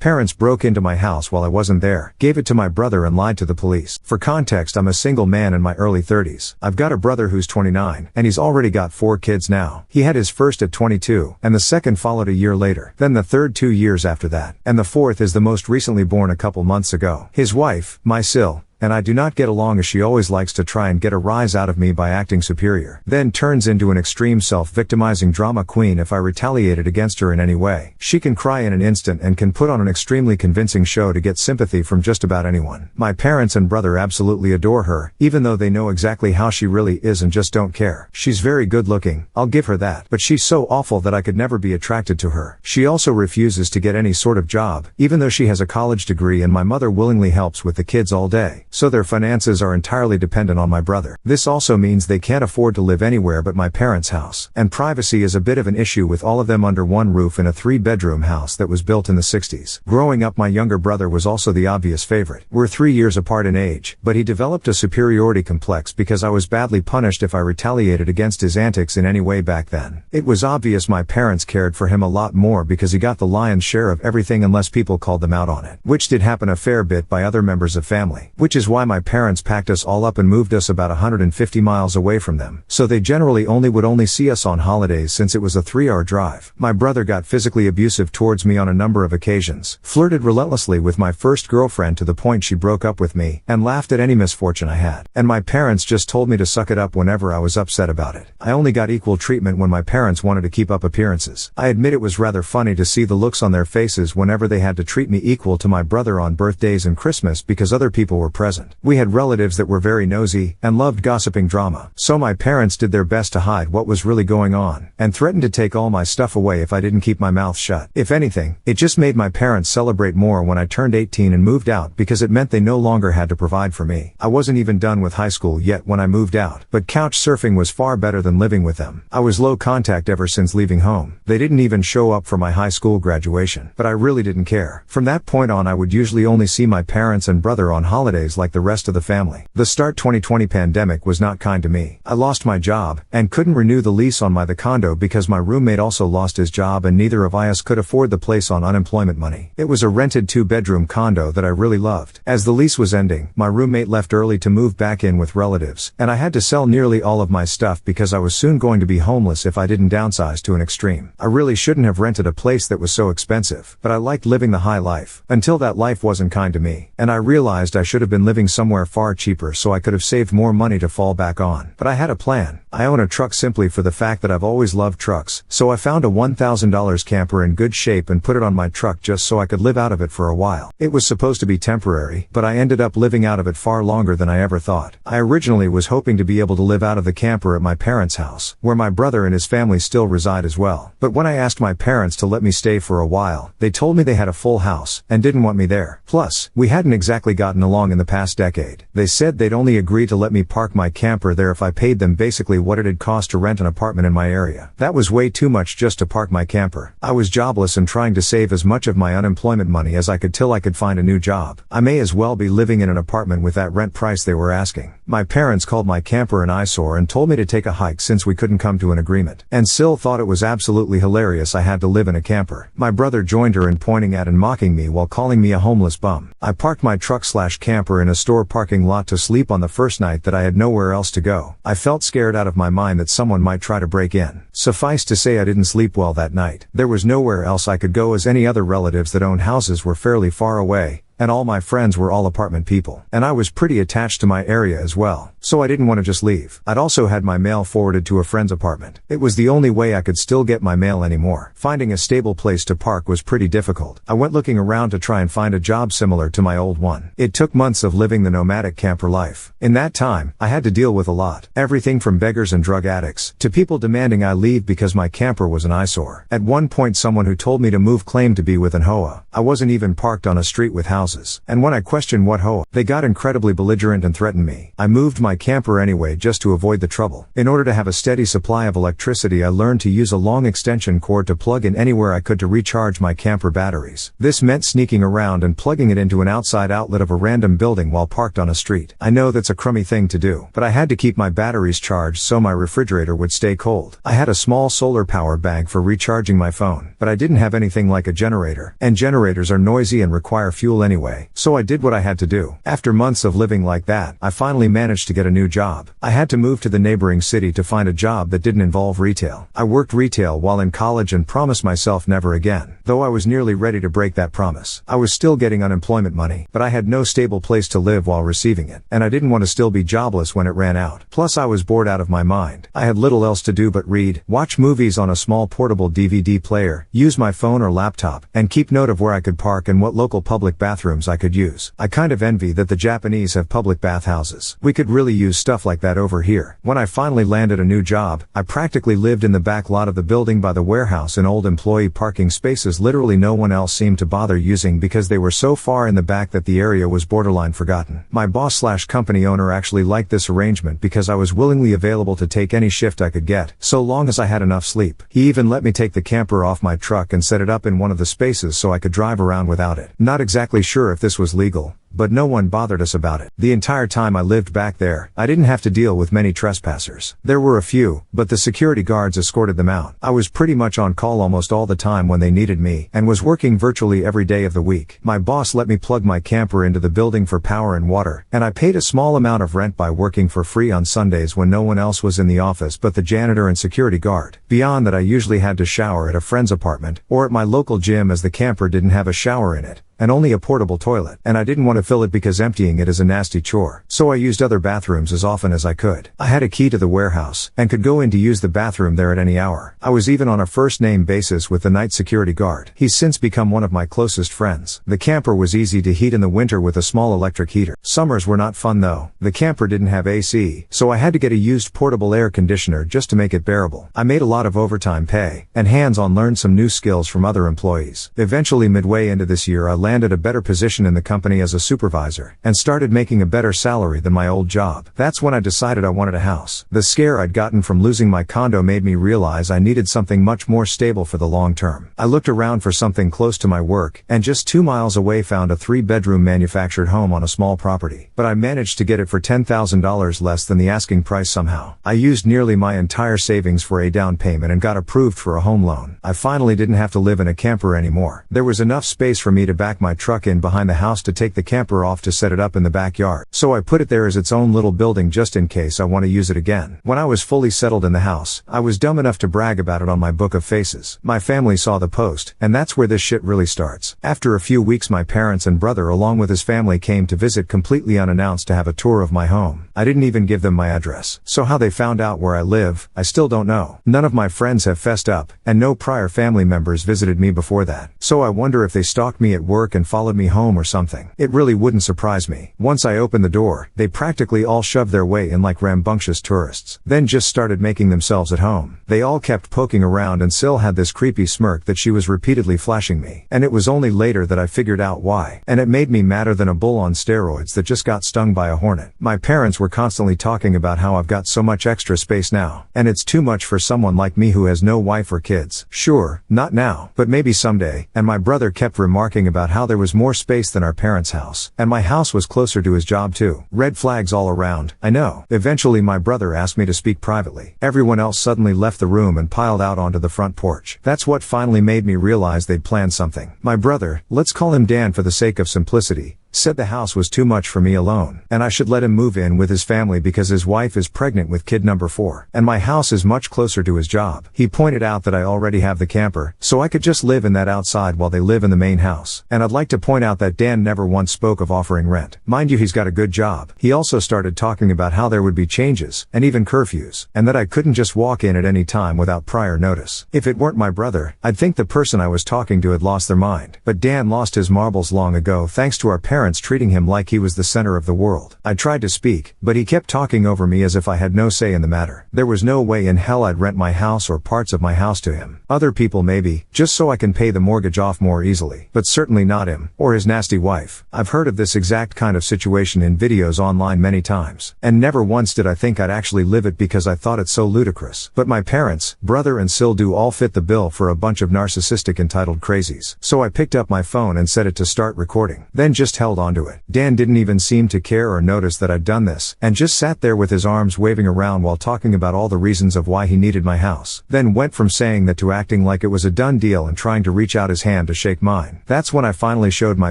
Parents broke into my house while I wasn't there, gave it to my brother and lied to the police. For context, I'm a single man in my early 30s. I've got a brother who's 29, and he's already got 4 kids now. He had his first at 22, and the second followed a year later. Then the third 2 years after that. And the fourth is the most recently born a couple months ago. His wife, my Sil, and I do not get along as she always likes to try and get a rise out of me by acting superior. Then turns into an extreme self-victimizing drama queen if I retaliated against her in any way. She can cry in an instant and can put on an extremely convincing show to get sympathy from just about anyone. My parents and brother absolutely adore her, even though they know exactly how she really is and just don't care. She's very good looking, I'll give her that, but she's so awful that I could never be attracted to her. She also refuses to get any sort of job, even though she has a college degree, and my mother willingly helps with the kids all day. So their finances are entirely dependent on my brother. This also means they can't afford to live anywhere but my parents' house. And privacy is a bit of an issue with all of them under one roof in a 3-bedroom house that was built in the 60s. Growing up, my younger brother was also the obvious favorite. We're 3 years apart in age, but he developed a superiority complex because I was badly punished if I retaliated against his antics in any way back then. It was obvious my parents cared for him a lot more because he got the lion's share of everything unless people called them out on it, which did happen a fair bit by other members of family, which is why my parents packed us all up and moved us about 150 miles away from them, so they generally would see us on holidays since it was a 3-hour drive. My brother got physically abusive towards me on a number of occasions, flirted relentlessly with my first girlfriend to the point she broke up with me, and laughed at any misfortune I had. And my parents just told me to suck it up whenever I was upset about it. I only got equal treatment when my parents wanted to keep up appearances. I admit it was rather funny to see the looks on their faces whenever they had to treat me equal to my brother on birthdays and Christmas because other people were present. We had relatives that were very nosy and loved gossiping drama, so my parents did their best to hide what was really going on, and threatened to take all my stuff away if I didn't keep my mouth shut. If anything, it just made my parents celebrate more when I turned 18 and moved out because it meant they no longer had to provide for me. I wasn't even done with high school yet when I moved out, but couch surfing was far better than living with them. I was low contact ever since leaving home. They didn't even show up for my high school graduation, but I really didn't care. From that point on, I would usually only see my parents and brother on holidays like the rest of the family. The start 2020 pandemic was not kind to me. I lost my job, and couldn't renew the lease on the condo because my roommate also lost his job and neither of us could afford the place on unemployment money. It was a rented 2-bedroom condo that I really loved. As the lease was ending, my roommate left early to move back in with relatives, and I had to sell nearly all of my stuff because I was soon going to be homeless if I didn't downsize to an extreme. I really shouldn't have rented a place that was so expensive, but I liked living the high life, until that life wasn't kind to me, and I realized I should have been living somewhere far cheaper so I could have saved more money to fall back on. But I had a plan. I own a truck simply for the fact that I've always loved trucks, so I found a $1,000 camper in good shape and put it on my truck just so I could live out of it for a while. It was supposed to be temporary, but I ended up living out of it far longer than I ever thought. I originally was hoping to be able to live out of the camper at my parents' house, where my brother and his family still reside as well. But when I asked my parents to let me stay for a while, they told me they had a full house, and didn't want me there. Plus, we hadn't exactly gotten along in the past decade. They said they'd only agree to let me park my camper there if I paid them basically what it'd cost to rent an apartment in my area. That was way too much just to park my camper. I was jobless and trying to save as much of my unemployment money as I could till I could find a new job. I may as well be living in an apartment with that rent price they were asking. My parents called my camper an eyesore and told me to take a hike since we couldn't come to an agreement. And Sil thought it was absolutely hilarious I had to live in a camper. My brother joined her in pointing at and mocking me while calling me a homeless bum. I parked my truck/camper in a store parking lot to sleep on the first night that I had nowhere else to go. I felt scared out of my mind that someone might try to break in. Suffice to say I didn't sleep well that night. There was nowhere else I could go as any other relatives that owned houses were fairly far away, and all my friends were all apartment people. And I was pretty attached to my area as well, so I didn't want to just leave. I'd also had my mail forwarded to a friend's apartment. It was the only way I could still get my mail anymore. Finding a stable place to park was pretty difficult. I went looking around to try and find a job similar to my old one. It took months of living the nomadic camper life. In that time, I had to deal with a lot. Everything from beggars and drug addicts, to people demanding I leave because my camper was an eyesore. At one point someone who told me to move claimed to be with an HOA. I wasn't even parked on a street with houses. houses. And when I questioned what ho, they got incredibly belligerent and threatened me. I moved my camper anyway just to avoid the trouble. In order to have a steady supply of electricity, I learned to use a long extension cord to plug in anywhere I could to recharge my camper batteries. This meant sneaking around and plugging it into an outside outlet of a random building while parked on a street. I know that's a crummy thing to do, but I had to keep my batteries charged so my refrigerator would stay cold. I had a small solar power bank for recharging my phone, but I didn't have anything like a generator, and generators are noisy and require fuel anyway, so I did what I had to do. After months of living like that, I finally managed to get a new job. I had to move to the neighboring city to find a job that didn't involve retail. I worked retail while in college and promised myself never again, though I was nearly ready to break that promise. I was still getting unemployment money, but I had no stable place to live while receiving it, and I didn't want to still be jobless when it ran out. Plus I was bored out of my mind. I had little else to do but read, watch movies on a small portable DVD player, use my phone or laptop, and keep note of where I could park and what local public bathrooms I could use. I kind of envy that the Japanese have public bathhouses. We could really use stuff like that over here. When I finally landed a new job, I practically lived in the back lot of the building by the warehouse in old employee parking spaces literally no one else seemed to bother using because they were so far in the back that the area was borderline forgotten. My boss/company owner actually liked this arrangement because I was willingly available to take any shift I could get, so long as I had enough sleep. He even let me take the camper off my truck and set it up in one of the spaces so I could drive around without it. Not exactly sure if this was legal, but no one bothered us about it. The entire time I lived back there, I didn't have to deal with many trespassers. There were a few, but the security guards escorted them out. I was pretty much on call almost all the time when they needed me, and was working virtually every day of the week. My boss let me plug my camper into the building for power and water, and I paid a small amount of rent by working for free on Sundays when no one else was in the office but the janitor and security guard. Beyond that, I usually had to shower at a friend's apartment, or at my local gym as the camper didn't have a shower in it, and only a portable toilet, and I didn't want to fill it because emptying it is a nasty chore. So I used other bathrooms as often as I could. I had a key to the warehouse, and could go in to use the bathroom there at any hour. I was even on a first-name basis with the night security guard. He's since become one of my closest friends. The camper was easy to heat in the winter with a small electric heater. Summers were not fun though. The camper didn't have AC, so I had to get a used portable air conditioner just to make it bearable. I made a lot of overtime pay, and hands-on learned some new skills from other employees. Eventually, midway into this year, I landed a better position in the company as a supervisor, and started making a better salary than my old job. That's when I decided I wanted a house. The scare I'd gotten from losing my condo made me realize I needed something much more stable for the long term. I looked around for something close to my work, and just 2 miles away found a 3-bedroom manufactured home on a small property. But I managed to get it for $10,000 less than the asking price somehow. I used nearly my entire savings for a down payment and got approved for a home loan. I finally didn't have to live in a camper anymore. There was enough space for me to back my truck in behind the house to take the camper off to set it up in the backyard. So I put it there as its own little building just in case I want to use it again. When I was fully settled in the house, I was dumb enough to brag about it on my book of faces. My family saw the post, and that's where this shit really starts. After a few weeks, my parents and brother along with his family came to visit completely unannounced to have a tour of my home. I didn't even give them my address. So how they found out where I live, I still don't know. None of my friends have fessed up, and no prior family members visited me before that. So I wonder if they stalked me at work and followed me home or something. It really wouldn't surprise me. Once I opened the door, they practically all shoved their way in like rambunctious tourists, then just started making themselves at home. They all kept poking around, and Syl had this creepy smirk that she was repeatedly flashing me, and it was only later that I figured out why, and it made me madder than a bull on steroids that just got stung by a hornet. My parents were constantly talking about how I've got so much extra space now, and it's too much for someone like me who has no wife or kids. Sure, not now, but maybe someday. And my brother kept remarking about how there was more space than our parents' house, and my house was closer to his job too. Red flags all around, I know. Eventually my brother asked me to speak privately. Everyone else suddenly left the room and piled out onto the front porch. That's what finally made me realize they'd planned something. My brother, let's call him Dan for the sake of simplicity, said the house was too much for me alone, and I should let him move in with his family because his wife is pregnant with kid number 4, and my house is much closer to his job. He pointed out that I already have the camper, so I could just live in that outside while they live in the main house. And I'd like to point out that Dan never once spoke of offering rent. Mind you, he's got a good job. He also started talking about how there would be changes, and even curfews, and that I couldn't just walk in at any time without prior notice. If it weren't my brother, I'd think the person I was talking to had lost their mind. But Dan lost his marbles long ago thanks to our parents parents treating him like he was the center of the world. I tried to speak, but he kept talking over me as if I had no say in the matter. There was no way in hell I'd rent my house or parts of my house to him. Other people maybe, just so I can pay the mortgage off more easily, but certainly not him, or his nasty wife. I've heard of this exact kind of situation in videos online many times, and never once did I think I'd actually live it because I thought it so ludicrous. But my parents, brother and Sil do all fit the bill for a bunch of narcissistic entitled crazies. So I picked up my phone and set it to start recording, then just held onto it. Dan didn't even seem to care or notice that I'd done this, and just sat there with his arms waving around while talking about all the reasons of why he needed my house. Then went from saying that to acting like it was a done deal and trying to reach out his hand to shake mine. That's when I finally showed my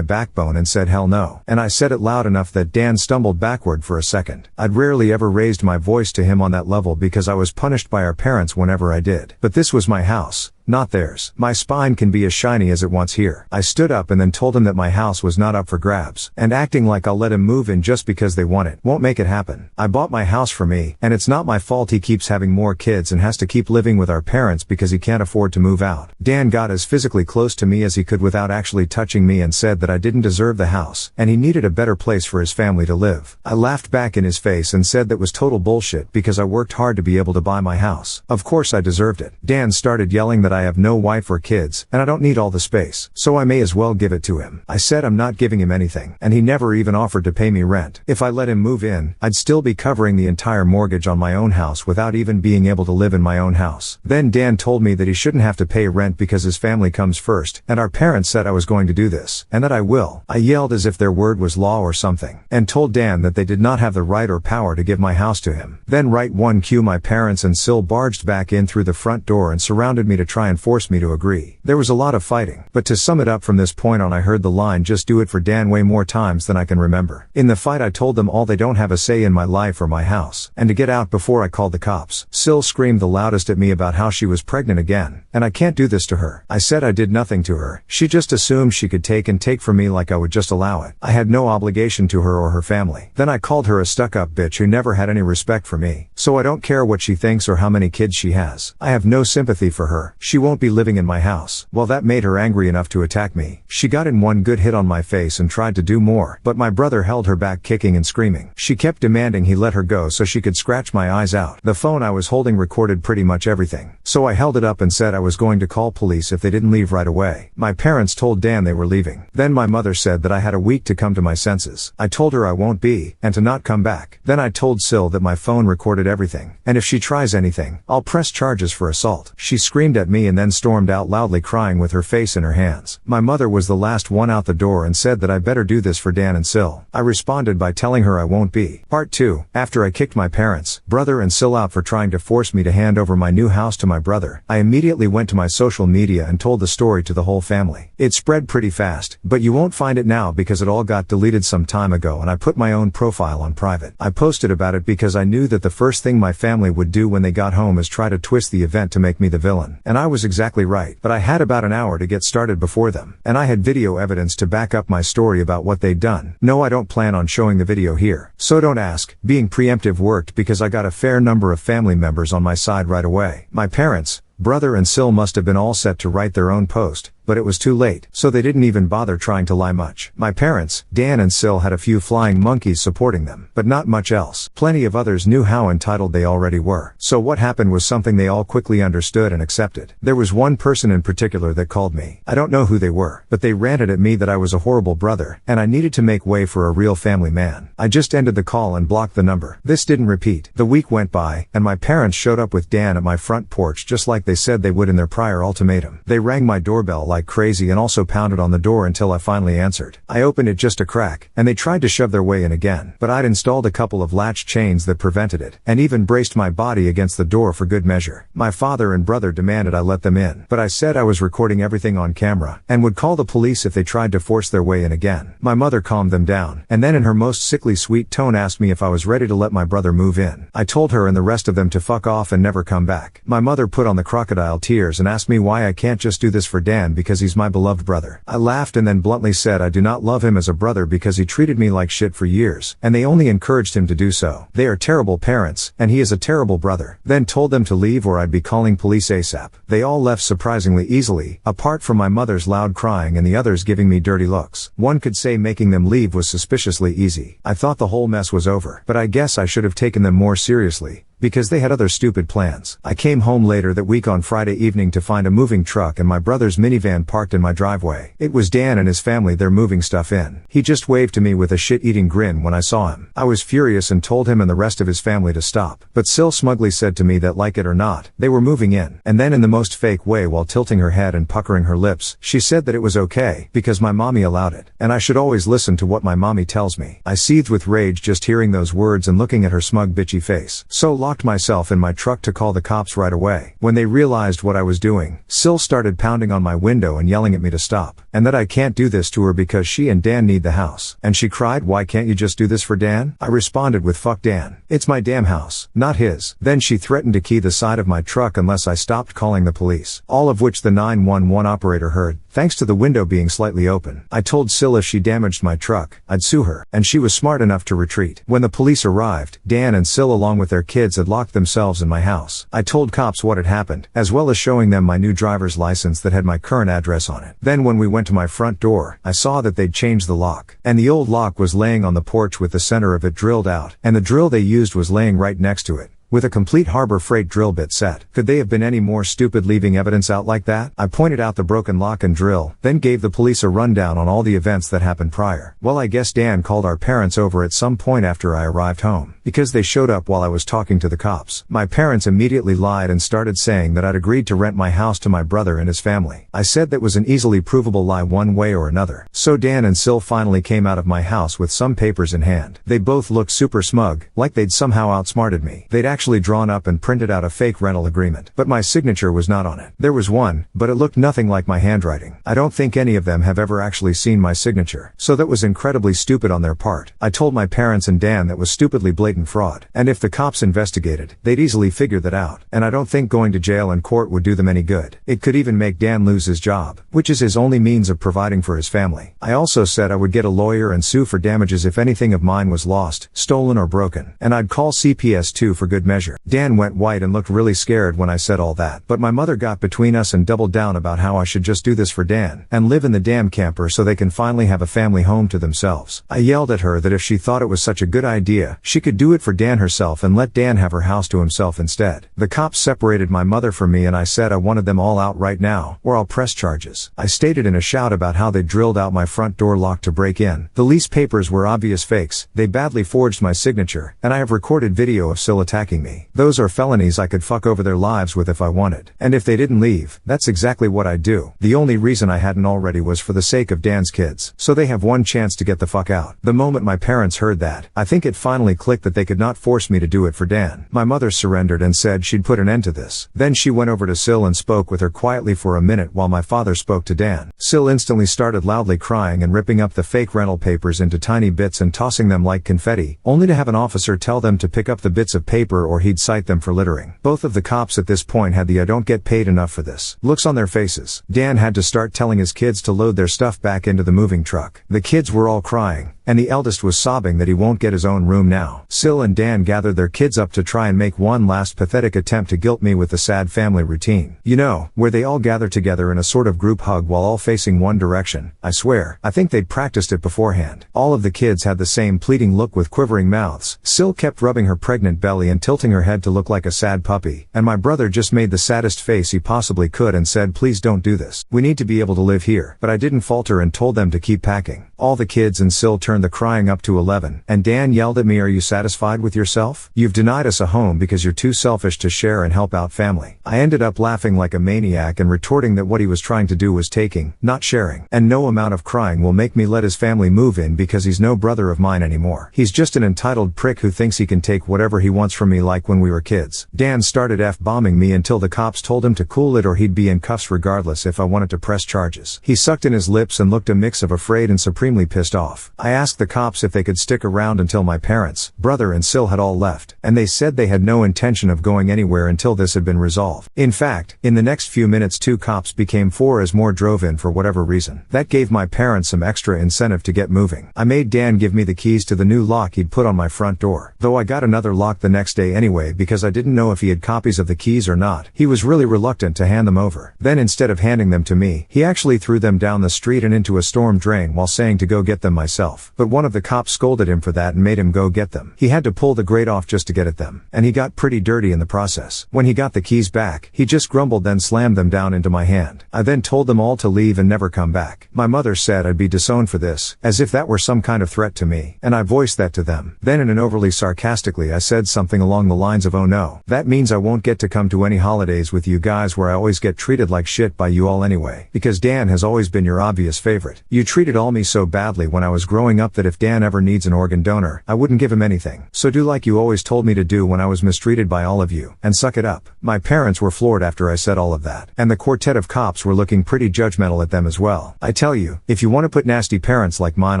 backbone and said hell no. And I said it loud enough that Dan stumbled backward for a second. I'd rarely ever raised my voice to him on that level because I was punished by our parents whenever I did. But this was my house, not theirs. My spine can be as shiny as it wants here. I stood up and then told him that my house was not up for grabs, and acting like I'll let him move in just because they want it won't make it happen. I bought my house for me, and it's not my fault he keeps having more kids and has to keep living with our parents because he can't afford to move out. Dan got as physically close to me as he could without actually touching me and said that I didn't deserve the house, and he needed a better place for his family to live. I laughed back in his face and said that was total bullshit because I worked hard to be able to buy my house. Of course I deserved it. Dan started yelling that I have no wife or kids, and I don't need all the space, so I may as well give it to him. I said I'm not giving him anything, and he never even offered to pay me rent. If I let him move in, I'd still be covering the entire mortgage on my own house without even being able to live in my own house. Then Dan told me that he shouldn't have to pay rent because his family comes first, and our parents said I was going to do this, and that I will. I yelled as if their word was law or something, and told Dan that they did not have the right or power to give my house to him. Then right one cue my parents and Sil barged back in through the front door and surrounded me to try and force me to agree. There was a lot of fighting, but to sum it up from this point on I heard the line just do it for Dan way more times than I can remember. In the fight I told them all they don't have a say in my life or my house, and to get out before I called the cops. Sil screamed the loudest at me about how she was pregnant again, and I can't do this to her. I said I did nothing to her. She just assumed she could take from me like I would just allow it. I had no obligation to her or her family. Then I called her a stuck-up bitch who never had any respect for me. So I don't care what she thinks or how many kids she has. I have no sympathy for her. She won't be living in my house. Well, that made her angry enough to attack me. She got in one good hit on my face and tried to do more, but my brother held her back kicking and screaming. She kept demanding he let her go so she could scratch my eyes out. The phone I was holding recorded pretty much everything, so I held it up and said I was going to call police if they didn't leave right away. My parents told Dan they were leaving. Then my mother said that I had a week to come to my senses. I told her I won't be, and to not come back. Then I told Sil that my phone recorded everything, and if she tries anything, I'll press charges for assault. She screamed at me and then stormed out loudly crying with her face in her hands. My mother was the last one out the door and said that I better do this for Dan and Sil. I responded by telling her I won't be. Part 2. After I kicked my parents, brother and Sil out for trying to force me to hand over my new house to my brother, I immediately went to my social media and told the story to the whole family. It spread pretty fast, but you won't find it now because it all got deleted some time ago and I put my own profile on private. I posted about it because I knew that the first thing my family would do when they got home is try to twist the event to make me the villain. And I was exactly right, but I had about an hour to get started before them, and I had video evidence to back up my story about what they'd done. No, I don't plan on showing the video here, so don't ask. Being preemptive worked because I got a fair number of family members on my side right away. My parents, brother and Sil must have been all set to write their own post, but it was too late, so they didn't even bother trying to lie much. My parents, Dan and Sil, had a few flying monkeys supporting them, but not much else. Plenty of others knew how entitled they already were. So what happened was something they all quickly understood and accepted. There was one person in particular that called me. I don't know who they were, but they ranted at me that I was a horrible brother, and I needed to make way for a real family man. I just ended the call and blocked the number. This didn't repeat. The week went by, and my parents showed up with Dan at my front porch just like they said they would in their prior ultimatum. They rang my doorbell like crazy and also pounded on the door until I finally answered. I opened it just a crack, and they tried to shove their way in again, but I'd installed a couple of latch chains that prevented it, and even braced my body against the door for good measure. My father and brother demanded I let them in, but I said I was recording everything on camera, and would call the police if they tried to force their way in again. My mother calmed them down, and then in her most sickly sweet tone asked me if I was ready to let my brother move in. I told her and the rest of them to fuck off and never come back. My mother put on the crocodile tears and asked me why I can't just do this for Dan because because he's my beloved brother. I laughed and then bluntly said I do not love him as a brother because he treated me like shit for years, and they only encouraged him to do so. They are terrible parents, and he is a terrible brother. Then told them to leave or I'd be calling police ASAP. They all left surprisingly easily, apart from my mother's loud crying and the others giving me dirty looks. One could say making them leave was suspiciously easy. I thought the whole mess was over, but I guess I should have taken them more seriously, because they had other stupid plans. I came home later that week on Friday evening to find a moving truck and my brother's minivan parked in my driveway. It was Dan and his family there moving stuff in. He just waved to me with a shit-eating grin when I saw him. I was furious and told him and the rest of his family to stop. But Sil smugly said to me that like it or not, they were moving in. And then in the most fake way while tilting her head and puckering her lips, she said that it was okay, because my mommy allowed it. And I should always listen to what my mommy tells me. I seethed with rage just hearing those words and looking at her smug bitchy face. So locked myself in my truck to call the cops right away. When they realized what I was doing, Sil started pounding on my window and yelling at me to stop, and that I can't do this to her because she and Dan need the house. And she cried, "Why can't you just do this for Dan?" I responded with, "Fuck Dan. It's my damn house, not his." Then she threatened to key the side of my truck unless I stopped calling the police. All of which the 911 operator heard, thanks to the window being slightly open. I told Sil if she damaged my truck, I'd sue her, and she was smart enough to retreat. When the police arrived, Dan and Sil along with their kids had locked themselves in my house. I told cops what had happened, as well as showing them my new driver's license that had my current address on it. Then when we went to my front door, I saw that they'd changed the lock, and the old lock was laying on the porch with the center of it drilled out, and the drill they used was laying right next to it, with a complete Harbor Freight drill bit set. Could they have been any more stupid leaving evidence out like that? I pointed out the broken lock and drill, then gave the police a rundown on all the events that happened prior. Well, I guess Dan called our parents over at some point after I arrived home, because they showed up while I was talking to the cops. My parents immediately lied and started saying that I'd agreed to rent my house to my brother and his family. I said that was an easily provable lie one way or another. So Dan and Sil finally came out of my house with some papers in hand. They both looked super smug, like they'd somehow outsmarted me. They'd actually drawn up and printed out a fake rental agreement, but my signature was not on it. There was one, but it looked nothing like my handwriting. I don't think any of them have ever actually seen my signature, so that was incredibly stupid on their part. I told my parents and Dan that was stupidly blatant fraud, and if the cops investigated, they'd easily figure that out, and I don't think going to jail and court would do them any good. It could even make Dan lose his job, which is his only means of providing for his family. I also said I would get a lawyer and sue for damages if anything of mine was lost, stolen or broken, and I'd call CPS too for good measure. Dan went white and looked really scared when I said all that, but my mother got between us and doubled down about how I should just do this for Dan, and live in the damn camper so they can finally have a family home to themselves. I yelled at her that if she thought it was such a good idea, she could do it for Dan herself and let Dan have her house to himself instead. The cops separated my mother from me and I said I wanted them all out right now, or I'll press charges. I stated in a shout about how they drilled out my front door lock to break in. The lease papers were obvious fakes, they badly forged my signature, and I have recorded video of Sil attacking me. Those are felonies I could fuck over their lives with if I wanted. And if they didn't leave, that's exactly what I'd do. The only reason I hadn't already was for the sake of Dan's kids, so they have one chance to get the fuck out. The moment my parents heard that, I think it finally clicked that they could not force me to do it for Dan. My mother surrendered and said she'd put an end to this. Then she went over to Sil and spoke with her quietly for a minute while my father spoke to Dan. Sil instantly started loudly crying and ripping up the fake rental papers into tiny bits and tossing them like confetti, only to have an officer tell them to pick up the bits of paper or he'd cite them for littering. Both of the cops at this point had the "I don't get paid enough for this" looks on their faces. Dan had to start telling his kids to load their stuff back into the moving truck. The kids were all crying, and the eldest was sobbing that he won't get his own room now. Sil and Dan gathered their kids up to try and make one last pathetic attempt to guilt me with the sad family routine. You know, where they all gather together in a sort of group hug while all facing one direction. I swear, I think they'd practiced it beforehand. All of the kids had the same pleading look with quivering mouths. Sil kept rubbing her pregnant belly and tilting her head to look like a sad puppy, and my brother just made the saddest face he possibly could and said, "Please don't do this. We need to be able to live here." But I didn't falter and told them to keep packing. All the kids and Sil turned the crying up to 11, and Dan yelled at me, "Are you satisfied with yourself? You've denied us a home because you're too selfish to share and help out family." I ended up laughing like a maniac and retorting that what he was trying to do was taking, not sharing, and no amount of crying will make me let his family move in because he's no brother of mine anymore. He's just an entitled prick who thinks he can take whatever he wants from me like when we were kids. Dan started F-bombing me until the cops told him to cool it or he'd be in cuffs regardless if I wanted to press charges. He sucked in his lips and looked a mix of afraid and supremely extremely pissed off. I asked the cops if they could stick around until my parents, brother and Sil had all left, and they said they had no intention of going anywhere until this had been resolved. In fact, in the next few minutes 2 cops became 4 as more drove in for whatever reason. That gave my parents some extra incentive to get moving. I made Dan give me the keys to the new lock he'd put on my front door, though I got another lock the next day anyway because I didn't know if he had copies of the keys or not. He was really reluctant to hand them over. Then instead of handing them to me, he actually threw them down the street and into a storm drain while saying to go get them myself. But one of the cops scolded him for that and made him go get them. He had to pull the grate off just to get at them, and he got pretty dirty in the process. When he got the keys back, he just grumbled then slammed them down into my hand. I then told them all to leave and never come back. My mother said I'd be disowned for this, as if that were some kind of threat to me, and I voiced that to them. Then in an overly sarcastically I said something along the lines of, "Oh no, that means I won't get to come to any holidays with you guys where I always get treated like shit by you all anyway, because Dan has always been your obvious favorite. You treated all me so badly when I was growing up that if Dan ever needs an organ donor, I wouldn't give him anything. So do like you always told me to do when I was mistreated by all of you, and suck it up." My parents were floored after I said all of that, and the quartet of cops were looking pretty judgmental at them as well. I tell you, if you want to put nasty parents like mine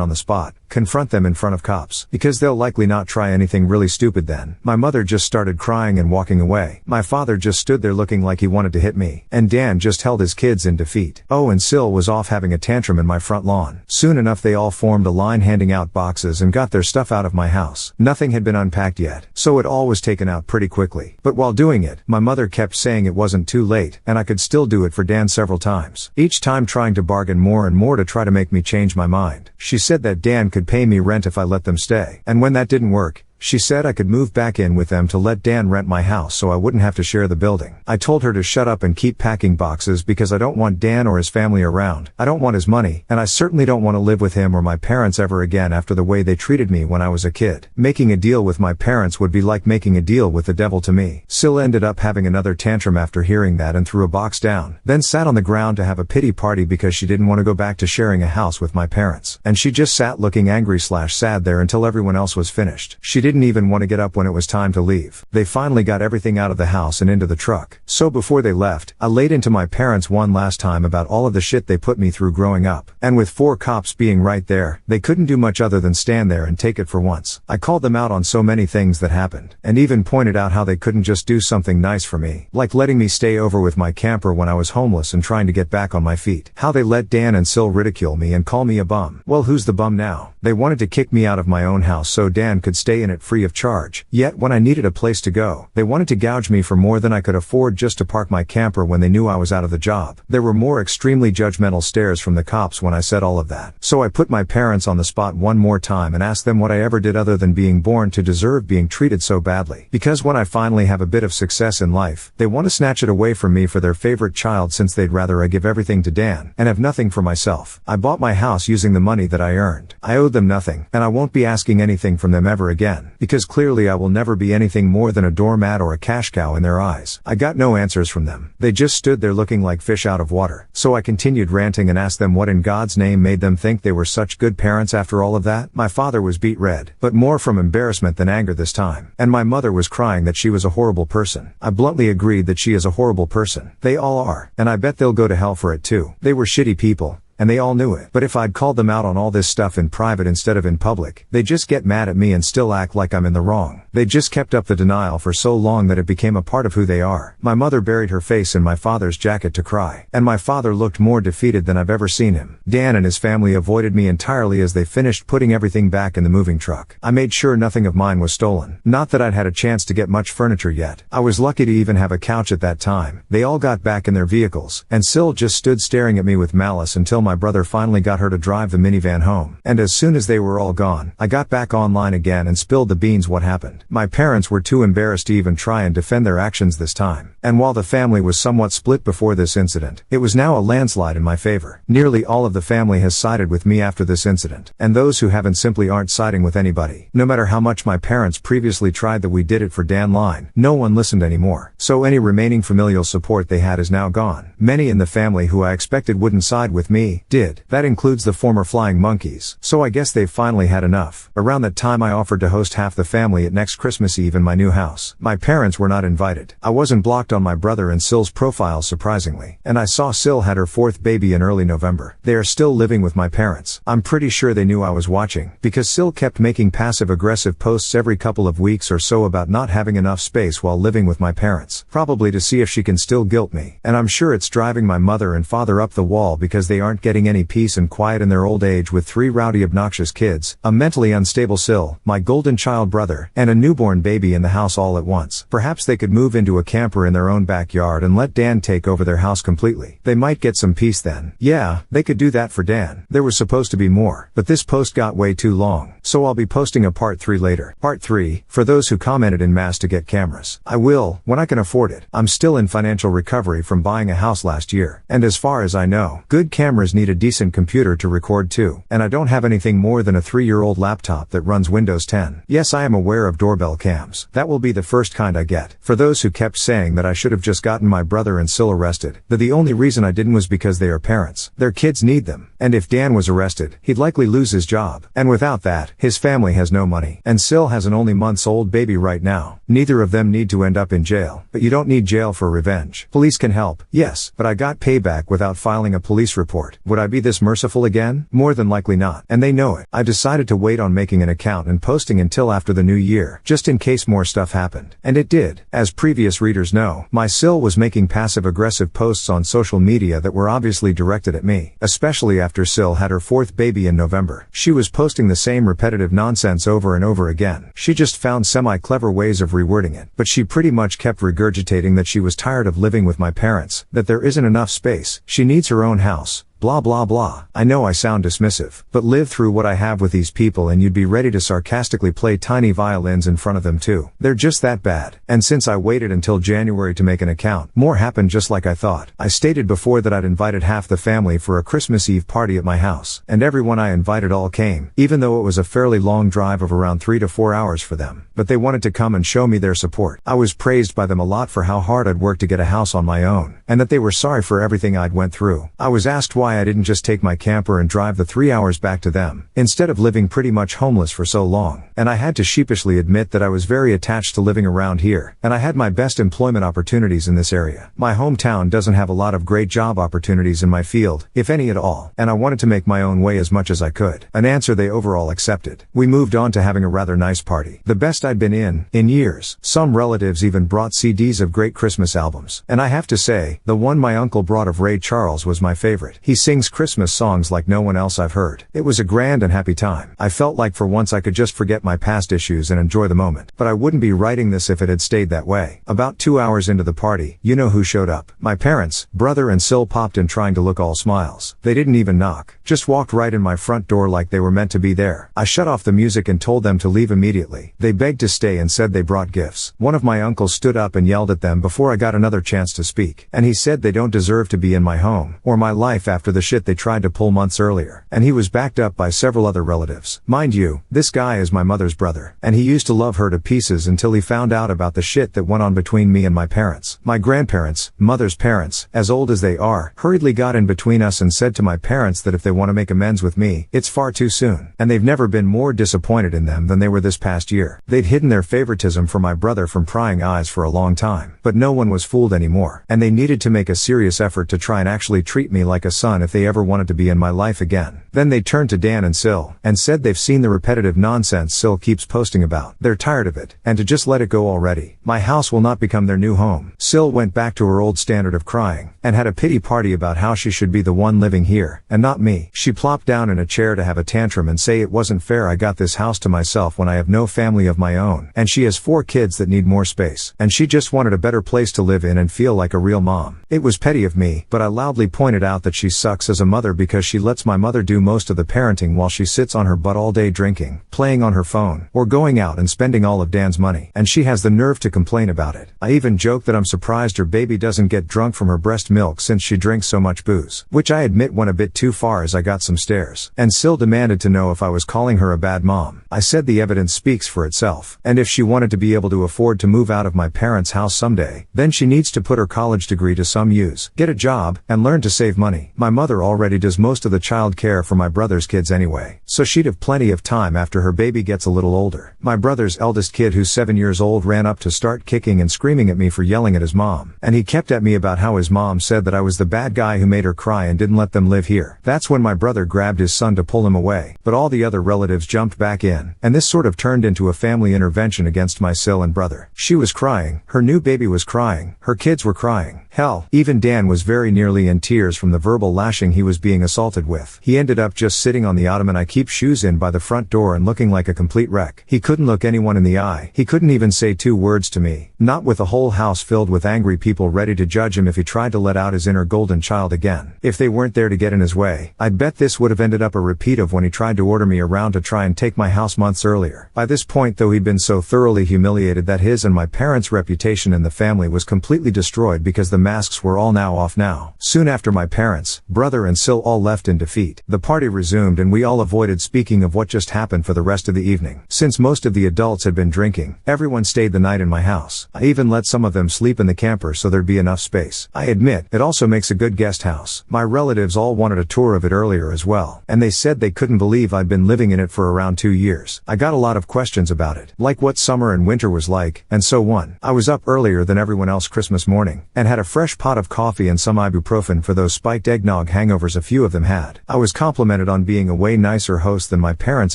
on the spot, confront them in front of cops, because they'll likely not try anything really stupid then. My mother just started crying and walking away. My father just stood there looking like he wanted to hit me, and Dan just held his kids in defeat. Oh, and Sil was off having a tantrum in my front lawn. Soon enough they all formed a line handing out boxes and got their stuff out of my house. Nothing had been unpacked yet, so it all was taken out pretty quickly. But while doing it, my mother kept saying it wasn't too late, and I could still do it for Dan several times, each time trying to bargain more and more to try to make me change my mind. She said that Dan could pay me rent if I let them stay, and when that didn't work, she said I could move back in with them to let Dan rent my house so I wouldn't have to share the building. I told her to shut up and keep packing boxes because I don't want Dan or his family around. I don't want his money, and I certainly don't want to live with him or my parents ever again after the way they treated me when I was a kid. Making a deal with my parents would be like making a deal with the devil to me. Sil ended up having another tantrum after hearing that and threw a box down, then sat on the ground to have a pity party because she didn't want to go back to sharing a house with my parents. And she just sat looking angry/sad there until everyone else was finished. She didn't even want to get up when it was time to leave. They finally got everything out of the house and into the truck. So before they left, I laid into my parents one last time about all of the shit they put me through growing up. And with 4 cops being right there, they couldn't do much other than stand there and take it for once. I called them out on so many things that happened, and even pointed out how they couldn't just do something nice for me, like letting me stay over with my camper when I was homeless and trying to get back on my feet. How they let Dan and Sil ridicule me and call me a bum. Well, who's the bum now? They wanted to kick me out of my own house so Dan could stay in it free of charge. Yet when I needed a place to go, they wanted to gouge me for more than I could afford just to park my camper when they knew I was out of the job. There were more extremely judgmental stares from the cops when I said all of that. So I put my parents on the spot one more time and asked them what I ever did other than being born to deserve being treated so badly. Because when I finally have a bit of success in life, they want to snatch it away from me for their favorite child since they'd rather I give everything to Dan and have nothing for myself. I bought my house using the money that I earned. I owed them nothing, and I won't be asking anything from them ever again, because clearly I will never be anything more than a doormat or a cash cow in their eyes. I got no answers from them. They just stood there looking like fish out of water. So I continued ranting and asked them what in God's name made them think they were such good parents after all of that. My father was beet red, but more from embarrassment than anger this time. And my mother was crying that she was a horrible person. I bluntly agreed that she is a horrible person. They all are, and I bet they'll go to hell for it too. They were shitty people, and they all knew it. But if I'd called them out on all this stuff in private instead of in public, they'd just get mad at me and still act like I'm in the wrong. They just kept up the denial for so long that it became a part of who they are. My mother buried her face in my father's jacket to cry, and my father looked more defeated than I've ever seen him. Dan and his family avoided me entirely as they finished putting everything back in the moving truck. I made sure nothing of mine was stolen. Not that I'd had a chance to get much furniture yet. I was lucky to even have a couch at that time. They all got back in their vehicles, and Sil just stood staring at me with malice until my brother finally got her to drive the minivan home. And as soon as they were all gone, I got back online again and spilled the beans what happened. My parents were too embarrassed to even try and defend their actions this time. And while the family was somewhat split before this incident, it was now a landslide in my favor. Nearly all of the family has sided with me after this incident, and those who haven't simply aren't siding with anybody. No matter how much my parents previously tried that we did it for Dan line, no one listened anymore. So any remaining familial support they had is now gone. Many in the family who I expected wouldn't side with me me, did. That includes the former flying monkeys. So I guess they've finally had enough. Around that time I offered to host half the family at next Christmas Eve in my new house. My parents were not invited. I wasn't blocked on my brother and Syl's profiles surprisingly. And I saw Syl had her fourth baby in early November. They are still living with my parents. I'm pretty sure they knew I was watching, because Syl kept making passive-aggressive posts every couple of weeks or so about not having enough space while living with my parents. Probably to see if she can still guilt me. And I'm sure it's driving my mother and father up the wall because they aren't getting any peace and quiet in their old age with 3 rowdy obnoxious kids, a mentally unstable Syl, my golden child brother, and a newborn baby in the house all at once. Perhaps they could move into a camper in their own backyard and let Dan take over their house completely. They might get some peace then. Yeah, they could do that for Dan. There was supposed to be more, but this post got way too long, so I'll be posting a part 3 later. Part 3, for those who commented in mass to get cameras. I will, when I can afford it. I'm still in financial recovery from buying a house last year, and as far as I know, good cameras need a decent computer to record too, and I don't have anything more than a 3-year-old laptop that runs Windows 10. Yes, I am aware of doorbell cams. That will be the first kind I get. For those who kept saying that I should have just gotten my brother and Syl arrested, that the only reason I didn't was because they are parents. Their kids need them. And if Dan was arrested, he'd likely lose his job. And without that, his family has no money. And Syl has an only months-old baby right now. Neither of them need to end up in jail. But you don't need jail for revenge. Police can help, yes, but I got payback without filing a police report. Would I be this merciful again? More than likely not. And they know it. I decided to wait on making an account and posting until after the new year, just in case more stuff happened. And it did. As previous readers know, my Syl was making passive-aggressive posts on social media that were obviously directed at me, especially after Syl had her 4th baby in November. She was posting the same repetitive nonsense over and over again. She just found semi-clever ways of rewording it, but she pretty much kept regurgitating that she was tired of living with my parents, that there isn't enough space, she needs her own house. Blah blah blah. I know I sound dismissive, but live through what I have with these people and you'd be ready to sarcastically play tiny violins in front of them too. They're just that bad. And since I waited until January to make an account, more happened just like I thought. I stated before that I'd invited half the family for a Christmas Eve party at my house, and everyone I invited all came, even though it was a fairly long drive of around 3 to 4 hours for them. But they wanted to come and show me their support. I was praised by them a lot for how hard I'd worked to get a house on my own, and that they were sorry for everything I'd went through. I was asked why I didn't just take my camper and drive the 3 hours back to them, instead of living pretty much homeless for so long. And I had to sheepishly admit that I was very attached to living around here, and I had my best employment opportunities in this area. My hometown doesn't have a lot of great job opportunities in my field, if any at all, and I wanted to make my own way as much as I could. An answer they overall accepted. We moved on to having a rather nice party. The best I'd been in years. Some relatives even brought CDs of great Christmas albums. And I have to say, the one my uncle brought of Ray Charles was my favorite. He sings Christmas songs like no one else I've heard. It was a grand and happy time. I felt like for once I could just forget my past issues and enjoy the moment. But I wouldn't be writing this if it had stayed that way. About 2 hours into the party, you know who showed up. My parents, brother and Syl popped in trying to look all smiles. They didn't even knock. Just walked right in my front door like they were meant to be there. I shut off the music and told them to leave immediately. They begged to stay and said they brought gifts. One of my uncles stood up and yelled at them before I got another chance to speak. And he said they don't deserve to be in my home, or my life after the shit they tried to pull months earlier. And he was backed up by several other relatives. Mind you, this guy is my mother's brother, and he used to love her to pieces until he found out about the shit that went on between me and my parents. My grandparents, mother's parents, as old as they are, hurriedly got in between us and said to my parents that if they want to make amends with me, it's far too soon. And they've never been more disappointed in them than they were this past year. They'd hidden their favoritism for my brother from prying eyes for a long time, but no one was fooled anymore, and they needed to make a serious effort to try and actually treat me like a son if they ever wanted to be in my life again. Then they turned to Dan and Syl, and said they've seen the repetitive nonsense Syl keeps posting about. They're tired of it, and to just let it go already. My house will not become their new home. Syl went back to her old standard of crying, and had a pity party about how she should be the one living here, and not me. She plopped down in a chair to have a tantrum and say it wasn't fair I got this house to myself when I have no family of my own, and she has 4 kids that need more space, and she just wanted a better place to live in and feel like a real mom. It was petty of me, but I loudly pointed out that she sucks as a mother because she lets my mother do most of the parenting while she sits on her butt all day drinking, playing on her phone, or going out and spending all of Dan's money, and she has the nerve to complain about it. I even joked that I'm surprised her baby doesn't get drunk from her breast milk since she drinks so much booze, which I admit went a bit too far as I got some stares. And Syl demanded to know if I was calling her a bad mom. I said the evidence speaks for itself, and if she wanted to be able to afford to move out of my parents' house someday, then she needs to put her college degree to some use, get a job, and learn to save money. My mother already does most of the child care for my brother's kids anyway, so she'd have plenty of time after her baby gets a little older. My brother's eldest kid, who's 7 years old, ran up to start kicking and screaming at me for yelling at his mom, and he kept at me about how his mom said that I was the bad guy who made her cry and didn't let them live here. That's when my brother grabbed his son to pull him away, but all the other relatives jumped back in, and this sort of turned into a family intervention against my Sil and brother. She was crying, her new baby was crying, her kids were crying. Hell, even Dan was very nearly in tears from the verbal lashing he was being assaulted with. He ended up just sitting on the ottoman I keep shoes in by the front door and looking like a complete wreck. He couldn't look anyone in the eye. He couldn't even say 2 words to me, not with a whole house filled with angry people ready to judge him if he tried to let out his inner golden child again. If they weren't there to get in his way, I'd bet this would have ended up a repeat of when he tried to order me around to try and take my house months earlier. By this point, though, he'd been so thoroughly humiliated that his and my parents' reputation in the family was completely destroyed because the masks were all now off now. Soon after, my parents, brother and Sil all left in defeat. The party resumed and we all avoided speaking of what just happened for the rest of the evening. Since most of the adults had been drinking, everyone stayed the night in my house. I even let some of them sleep in the camper so there'd be enough space. I admit, it also makes a good guest house. My relatives all wanted a tour of it earlier as well, and they said they couldn't believe I'd been living in it for around 2 years. I got a lot of questions about it, like what summer and winter was like, and so on. I was up earlier than everyone else Christmas morning, and had a fresh pot of coffee and some ibuprofen for those spiked eggnog hangovers a few of them had. I was complimented on being a way nicer host than my parents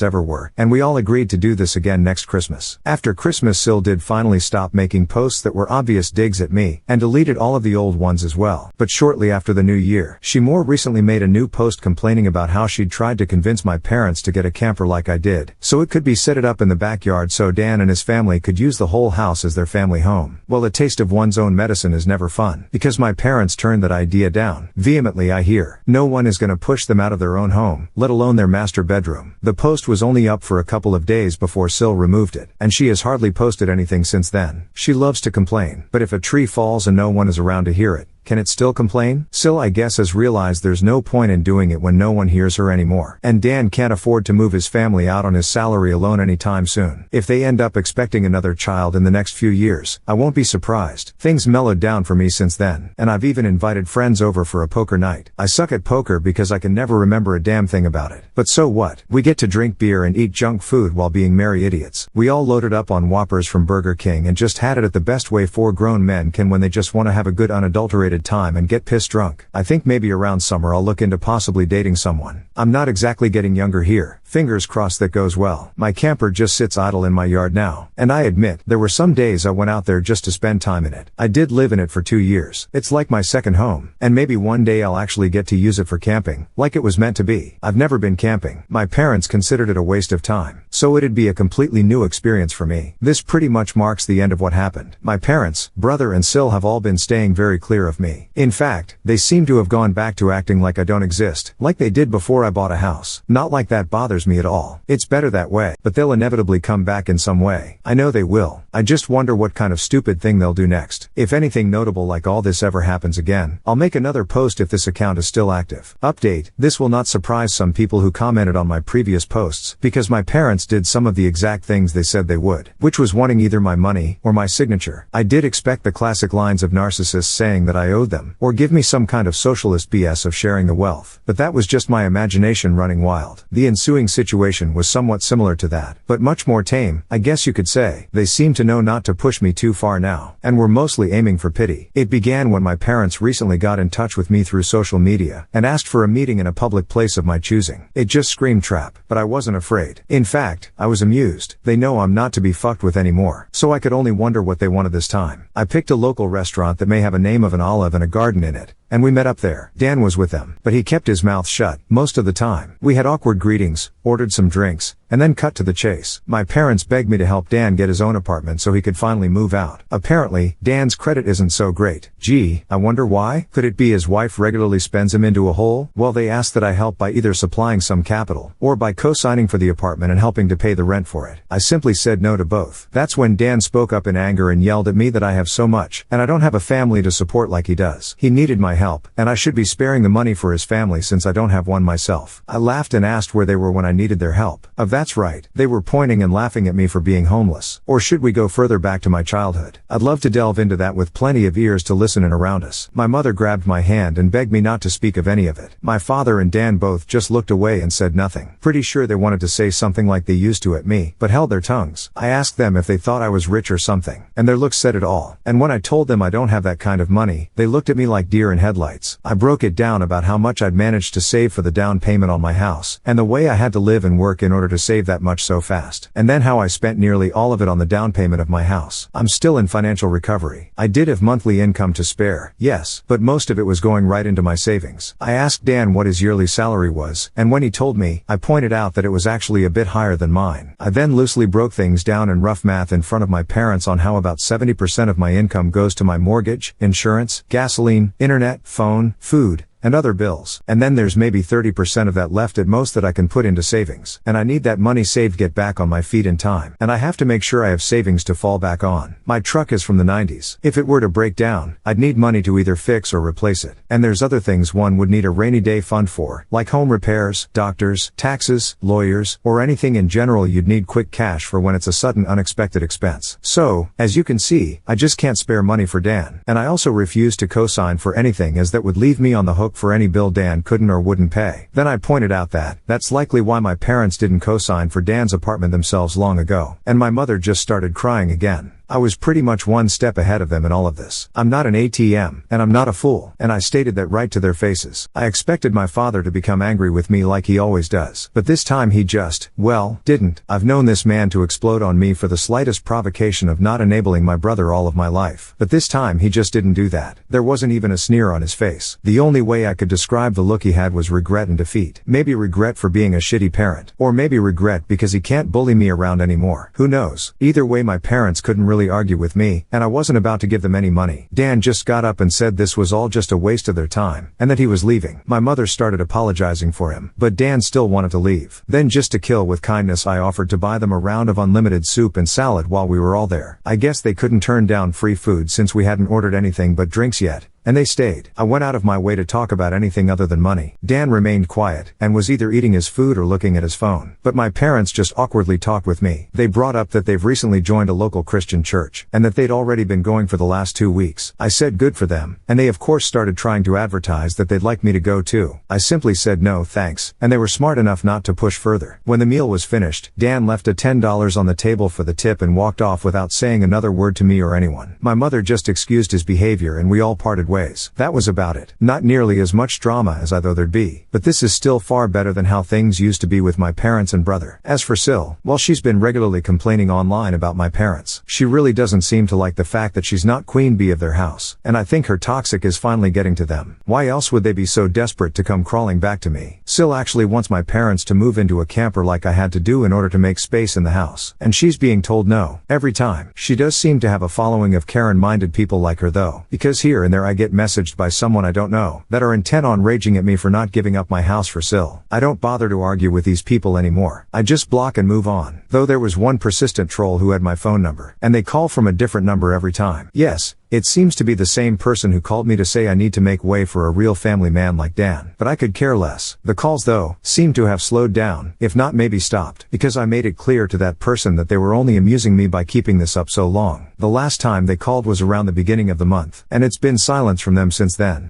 ever were, and we all agreed to do this again next Christmas. After Christmas, Sil did finally stop making posts that were obvious digs at me, and deleted all of the old ones as well. But shortly after the new year, she more recently made a new post complaining about how she'd tried to convince my parents to get a camper like I did, so it could be set it up in the backyard so Dan and his family could use the whole house as their family home. Well, a taste of one's own medicine is never fun, because my parents turned that idea down. Vehemently, I hear. No one is gonna push them out of their own home, let alone their master bedroom. The post was only up for a couple of days before Sil removed it, and she has hardly posted anything since then. She loves to complain, but if a tree falls and no one is around to hear it, can it still complain? Sil, I guess, has realized there's no point in doing it when no one hears her anymore. And Dan can't afford to move his family out on his salary alone anytime soon. If they end up expecting another child in the next few years, I won't be surprised. Things mellowed down for me since then, and I've even invited friends over for a poker night. I suck at poker because I can never remember a damn thing about it. But so what? We get to drink beer and eat junk food while being merry idiots. We all loaded up on Whoppers from Burger King and just had it at the best way 4 grown men can when they just want to have a good unadulterated time and get pissed drunk. I think maybe around summer I'll look into possibly dating someone. I'm not exactly getting younger here. Fingers crossed that goes well. My camper just sits idle in my yard now, and I admit, there were some days I went out there just to spend time in it. I did live in it for 2 years. It's like my second home, and maybe one day I'll actually get to use it for camping, like it was meant to be. I've never been camping. My parents considered it a waste of time, so it'd be a completely new experience for me. This pretty much marks the end of what happened. My parents, brother and Sil have all been staying very clear of me. In fact, they seem to have gone back to acting like I don't exist, like they did before I bought a house. Not like that bothers me at all. It's better that way, but they'll inevitably come back in some way. I know they will. I just wonder what kind of stupid thing they'll do next. If anything notable like all this ever happens again, I'll make another post if this account is still active. Update: this will not surprise some people who commented on my previous posts, because my parents did some of the exact things they said they would, which was wanting either my money or my signature. I did expect the classic lines of narcissists saying that I owed them, or give me some kind of socialist BS of sharing the wealth, but that was just my imagination running wild. The ensuing situation was somewhat similar to that, but much more tame, I guess you could say. They seem to know not to push me too far now, and were mostly aiming for pity. It began when my parents recently got in touch with me through social media, and asked for a meeting in a public place of my choosing. It just screamed trap, but I wasn't afraid. In fact, I was amused. They know I'm not to be fucked with anymore, so I could only wonder what they wanted this time. I picked a local restaurant that may have a name of an olive and a garden in it, and we met up there. Dan was with them, but he kept his mouth shut most of the time. We had awkward greetings, ordered some drinks, and then cut to the chase. My parents begged me to help Dan get his own apartment so he could finally move out. Apparently, Dan's credit isn't so great. Gee, I wonder why? Could it be his wife regularly spends him into a hole? Well, they asked that I help by either supplying some capital, or by co-signing for the apartment and helping to pay the rent for it. I simply said no to both. That's when Dan spoke up in anger and yelled at me that I have so much, and I don't have a family to support like he does. He needed my help, and I should be sparing the money for his family since I don't have one myself. I laughed and asked where they were when I needed their help. That's right, they were pointing and laughing at me for being homeless. Or should we go further back to my childhood? I'd love to delve into that with plenty of ears to listen in around us. My mother grabbed my hand and begged me not to speak of any of it. My father and Dan both just looked away and said nothing. Pretty sure they wanted to say something like they used to at me, but held their tongues. I asked them if they thought I was rich or something, and their looks said it all. And when I told them I don't have that kind of money, they looked at me like deer in headlights. I broke it down about how much I'd managed to save for the down payment on my house, and the way I had to live and work in order to save that much so fast. And then how I spent nearly all of it on the down payment of my house. I'm still in financial recovery. I did have monthly income to spare, yes, but most of it was going right into my savings. I asked Dan what his yearly salary was, and when he told me, I pointed out that it was actually a bit higher than mine. I then loosely broke things down in rough math in front of my parents on how about 70% of my income goes to my mortgage, insurance, gasoline, internet, phone, food, and other bills. And then there's maybe 30% of that left at most that I can put into savings. And I need that money saved to get back on my feet in time. And I have to make sure I have savings to fall back on. My truck is from the 90s. If it were to break down, I'd need money to either fix or replace it. And there's other things one would need a rainy day fund for, like home repairs, doctors, taxes, lawyers, or anything in general you'd need quick cash for when it's a sudden unexpected expense. So, as you can see, I just can't spare money for Dan. And I also refuse to co-sign for anything as that would leave me on the hook for any bill Dan couldn't or wouldn't pay. Then I pointed out that that's likely why my parents didn't co-sign for Dan's apartment themselves long ago. And my mother just started crying again. I was pretty much one step ahead of them in all of this. I'm not an ATM, and I'm not a fool, and I stated that right to their faces. I expected my father to become angry with me like he always does. But this time he just, well, didn't. I've known this man to explode on me for the slightest provocation of not enabling my brother all of my life. But this time he just didn't do that. There wasn't even a sneer on his face. The only way I could describe the look he had was regret and defeat. Maybe regret for being a shitty parent. Or maybe regret because he can't bully me around anymore. Who knows? Either way, my parents couldn't really argue with me, and I wasn't about to give them any money. Dan just got up and said this was all just a waste of their time, and that he was leaving. My mother started apologizing for him, but Dan still wanted to leave. Then just to kill with kindness, I offered to buy them a round of unlimited soup and salad while we were all there. I guess they couldn't turn down free food since we hadn't ordered anything but drinks yet. And they stayed. I went out of my way to talk about anything other than money. Dan remained quiet, and was either eating his food or looking at his phone. But my parents just awkwardly talked with me. They brought up that they've recently joined a local Christian church, and that they'd already been going for the last 2 weeks. I said good for them, and they of course started trying to advertise that they'd like me to go too. I simply said no thanks, and they were smart enough not to push further. When the meal was finished, Dan left a $10 on the table for the tip and walked off without saying another word to me or anyone. My mother just excused his behavior and we all parted ways. That was about it. Not nearly as much drama as I thought there'd be, but this is still far better than how things used to be with my parents and brother. As for Sil, well, she's been regularly complaining online about my parents. She really doesn't seem to like the fact that she's not queen bee of their house, and I think her toxic is finally getting to them. Why else would they be so desperate to come crawling back to me? Sil actually wants my parents to move into a camper like I had to do in order to make space in the house, and she's being told no every time. She does seem to have a following of Karen-minded people like her though, because here and there I get messaged by someone I don't know that are intent on raging at me for not giving up my house for Sil. I don't bother to argue with these people anymore. I just block and move on. Though there was one persistent troll who had my phone number, and they call from a different number every time. Yes, it seems to be the same person who called me to say I need to make way for a real family man like Dan. But I could care less. The calls though, seem to have slowed down, if not maybe stopped, because I made it clear to that person that they were only amusing me by keeping this up so long. The last time they called was around the beginning of the month, and it's been silence from them since then.